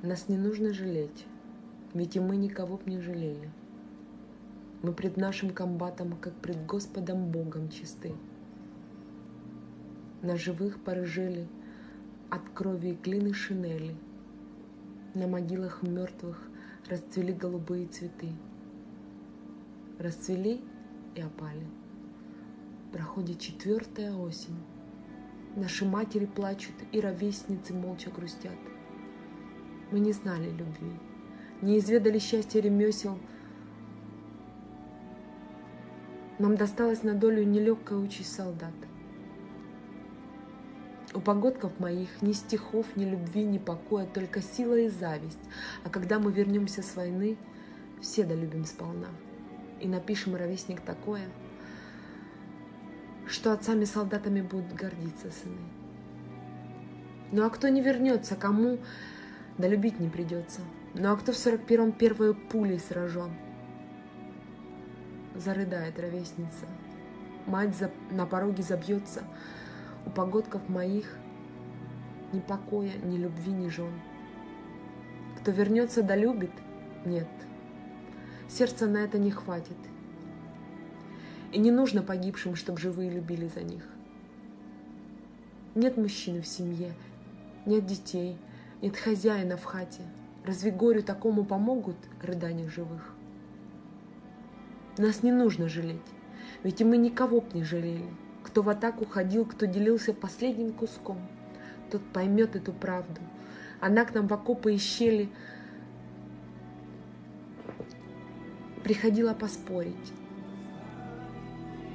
Нас не нужно жалеть, ведь и мы никого б не жалели. Мы пред нашим комбатом, как пред Господом Богом чисты. На живых порыжели от крови и глины шинели. На могилах мертвых расцвели голубые цветы. Расцвели и опали. Проходит 4-я осень. Наши матери плачут, и ровесницы молча грустят. Мы не знали любви, не изведали счастья ремесел. Нам досталась на долю нелегкая участь солдат. У погодков моих ни стихов, ни любви, ни покоя, только сила и зависть. А когда мы вернемся с войны, все долюбим сполна. И напишем, ровесник, такое, что отцами-солдатами будут гордиться сыны. Ну а кто не вернется, кому долюбить не придется. Ну а кто в 41-м первой пулей сражен? Зарыдает ровесница, мать на пороге забьется. У погодков моих ни покоя, ни любви, ни жен. Кто вернется, долюбит? Нет, сердца на это не хватит. И не нужно погибшим, чтоб живые любили за них. Нет мужчины в семье, нет детей, нет хозяина в хате. Разве горю такому помогут рыдания живых? Нас не нужно жалеть, ведь и мы никого б не жалели. Кто в атаку ходил, кто делился последним куском, тот поймет эту правду. Она к нам в окопы и щели приходила поспорить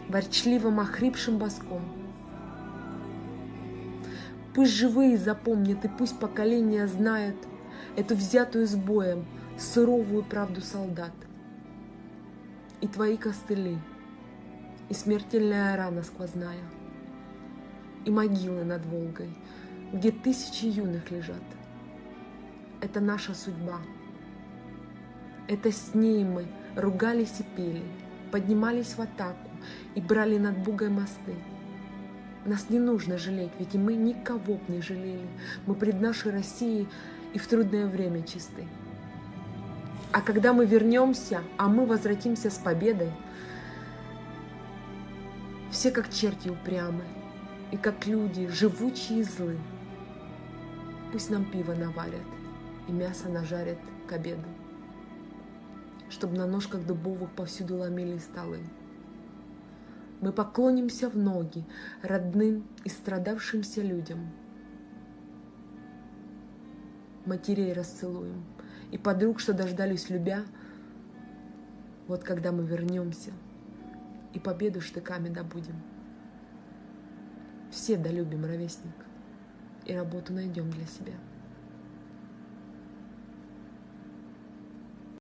ворчливым охрипшим боском. Пусть живые запомнят, и пусть поколения знают эту взятую с боем суровую правду солдат. И твои костыли, и смертельная рана сквозная, и могилы над Волгой, где тысячи юных лежат. Это наша судьба. Это с ней мы ругались и пели, поднимались в атаку и брали над Бугой мосты. Нас не нужно жалеть, ведь и мы никого б не жалели. Мы пред нашей Россией и в трудное время чисты. А когда мы вернемся, а мы возвратимся с победой, все как черти упрямы, и как люди, живучие и злы. Пусть нам пиво наварят и мясо нажарят к обеду, чтоб на ножках дубовых повсюду ломили столы. Мы поклонимся в ноги родным и страдавшимся людям. Матерей расцелуем и подруг, что дождались любя. Вот когда мы вернемся и победу штыками добудем. Все долюбим, ровесник, и работу найдем для себя.